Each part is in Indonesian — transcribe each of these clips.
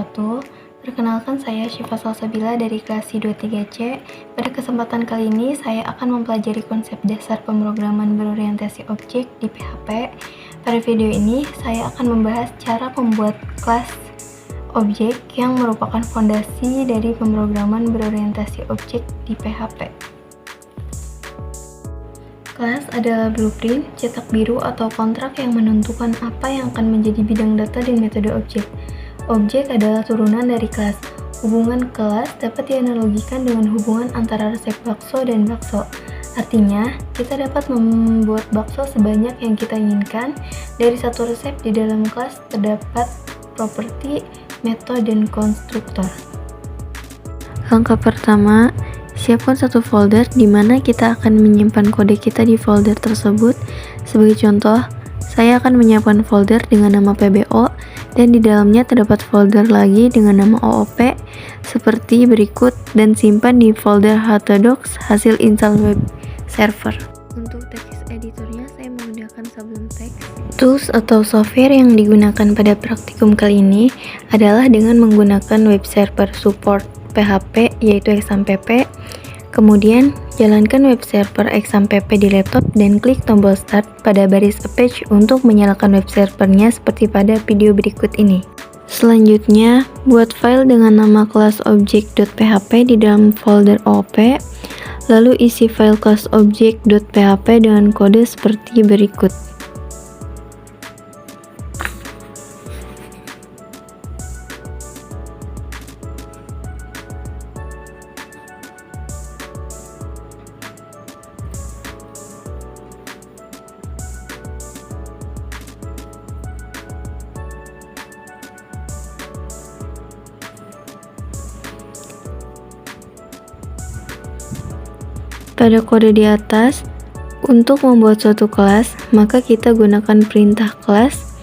wabarakatuh. Perkenalkan, saya Syifa Salsabila dari kelas I23C. Pada kesempatan kali ini saya akan mempelajari konsep dasar pemrograman berorientasi objek di PHP. Pada video ini saya akan membahas cara membuat kelas objek yang merupakan fondasi dari pemrograman berorientasi objek di PHP. Kelas adalah blueprint, cetak biru atau kontrak yang menentukan apa yang akan menjadi bidang data dan metode objek. Objek adalah turunan dari kelas. Hubungan kelas dapat dianalogikan dengan hubungan antara resep bakso dan bakso. Artinya, kita dapat membuat bakso sebanyak yang kita inginkan. Dari satu resep di dalam kelas terdapat properti, metode, dan konstruktor. Langkah pertama, siapkan satu folder di mana kita akan menyimpan kode kita di folder tersebut. Sebagai contoh, saya akan menyiapkan folder dengan nama PBO dan di dalamnya terdapat folder lagi dengan nama OOP seperti berikut dan simpan di folder htdocs hasil install web server. Untuk text editornya saya menggunakan Sublime Text. Tools atau software yang digunakan pada praktikum kali ini adalah dengan menggunakan web server support PHP yaitu XAMPP. Kemudian, jalankan web server XAMPP di laptop dan klik tombol Start pada baris Apache untuk menyalakan web servernya seperti pada video berikut ini. Selanjutnya, buat file dengan nama kelas object.php di dalam folder OOP, lalu isi file kelas object.php dengan kode seperti berikut. Pada kode di atas, untuk membuat suatu kelas, maka kita gunakan perintah kelas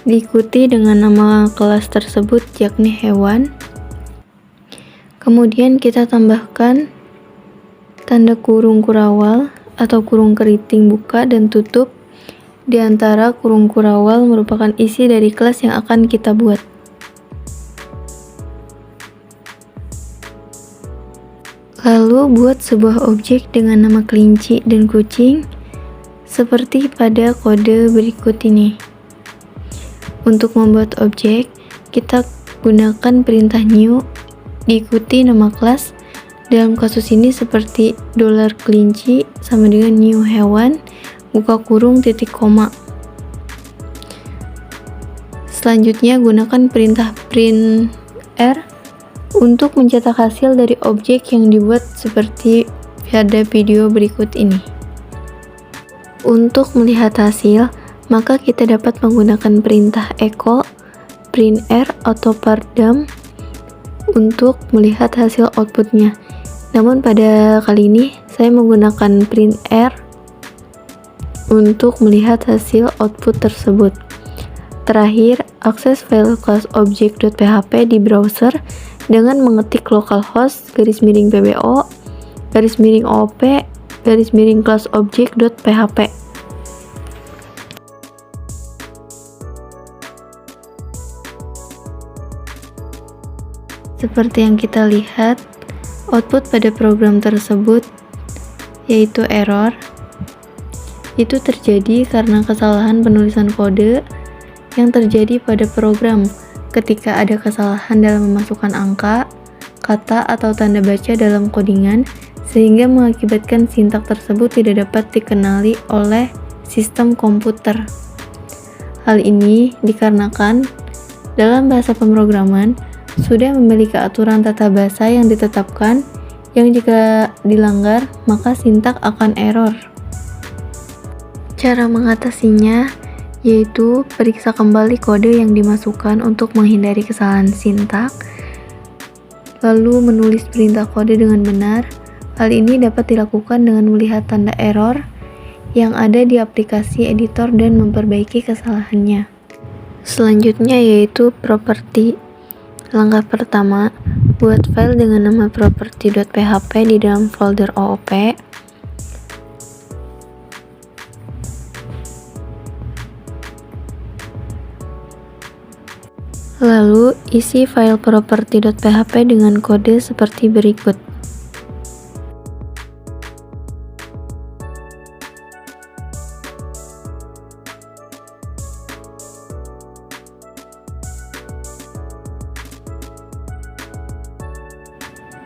diikuti dengan nama kelas tersebut yakni hewan. Kemudian kita tambahkan tanda kurung kurawal atau kurung keriting buka dan tutup di antara kurung kurawal merupakan isi dari kelas yang akan kita buat. Lalu buat sebuah objek dengan nama kelinci dan kucing seperti pada kode berikut ini. Untuk membuat objek, kita gunakan perintah new diikuti nama kelas. Dalam kasus ini seperti $kelinci sama dengan new hewan buka kurung titik koma. Selanjutnya gunakan perintah print r untuk mencetak hasil dari objek yang dibuat seperti pada video berikut ini. Untuk melihat hasil, maka kita dapat menggunakan perintah echo, print r, atau pardam untuk melihat hasil outputnya. Namun pada kali ini, saya menggunakan print r untuk melihat hasil output tersebut. Terakhir, akses file kelas object.php di browser dengan mengetik localhost /pbo /op /class object.php. Seperti yang kita lihat, output pada program tersebut yaitu error. Itu terjadi karena kesalahan penulisan kode yang terjadi pada program ketika ada kesalahan dalam memasukkan angka, kata, atau tanda baca dalam codingan, sehingga mengakibatkan sintak tersebut tidak dapat dikenali oleh sistem komputer. Hal ini dikarenakan dalam bahasa pemrograman sudah memiliki aturan tata bahasa yang ditetapkan yang jika dilanggar maka sintak akan error. Cara mengatasinya yaitu periksa kembali kode yang dimasukkan untuk menghindari kesalahan sintak, lalu menulis perintah kode dengan benar. Hal ini dapat dilakukan dengan melihat tanda error yang ada di aplikasi editor dan memperbaiki kesalahannya. Selanjutnya yaitu properti. Langkah pertama, buat file dengan nama property.php di dalam folder OOP. Lalu, isi file property.php dengan kode seperti berikut.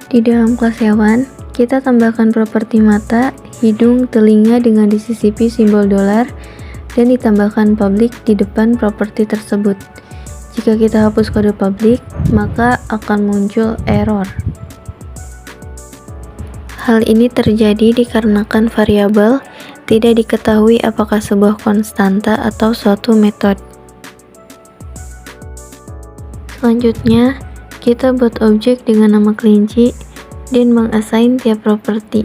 Di dalam kelas hewan, kita tambahkan properti mata, hidung, telinga dengan disisipi simbol dolar, dan ditambahkan public di depan properti tersebut. Jika kita hapus kode public, maka akan muncul error. Hal ini terjadi dikarenakan variabel tidak diketahui apakah sebuah konstanta atau suatu metode. Selanjutnya, kita buat objek dengan nama kelinci dan mengassign tiap properti.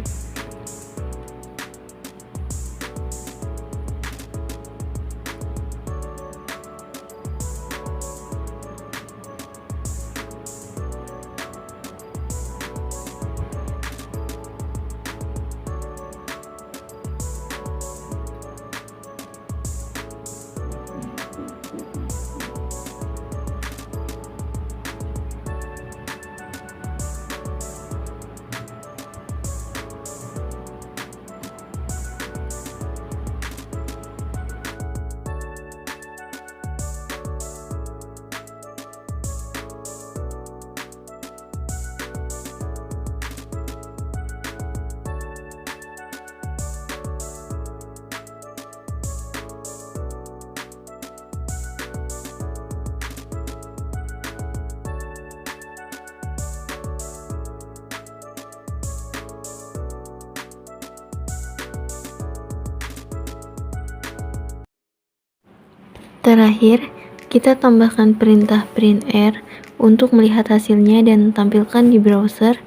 Terakhir, kita tambahkan perintah printr untuk melihat hasilnya dan tampilkan di browser,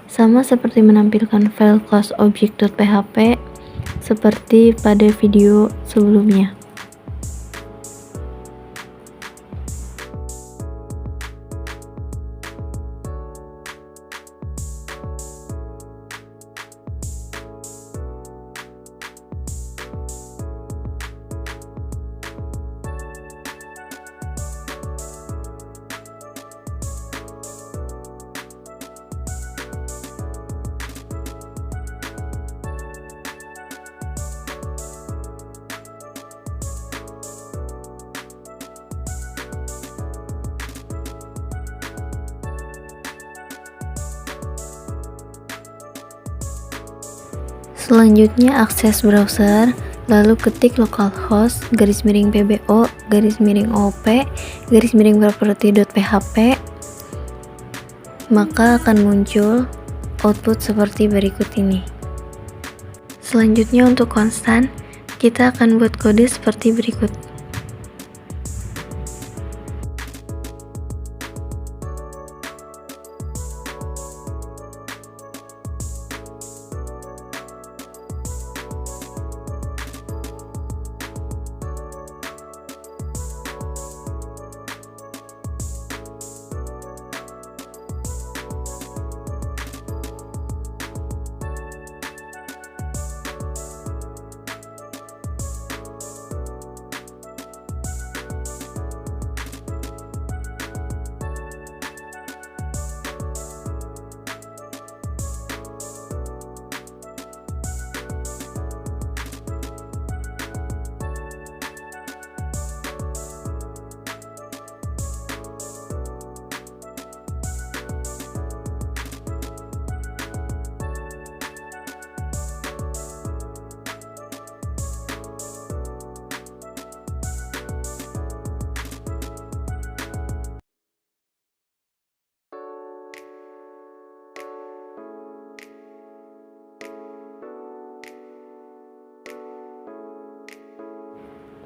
sama seperti menampilkan file class object.php seperti pada video sebelumnya. Selanjutnya akses browser, lalu ketik localhost /pbo/op/property.php, maka akan muncul output seperti berikut ini. Selanjutnya untuk konstan, kita akan buat kode seperti berikut.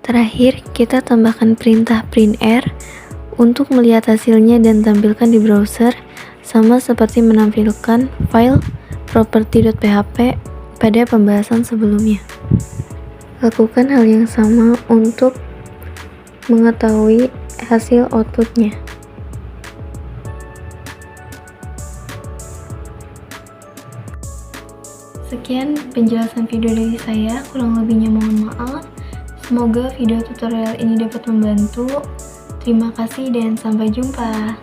Terakhir, kita tambahkan perintah printr untuk melihat hasilnya dan tampilkan di browser, sama seperti menampilkan file property.php pada pembahasan sebelumnya. Lakukan hal yang sama untuk mengetahui hasil outputnya. Sekian penjelasan video dari saya, kurang lebihnya mohon maaf. Semoga video tutorial ini dapat membantu. Terima kasih dan sampai jumpa.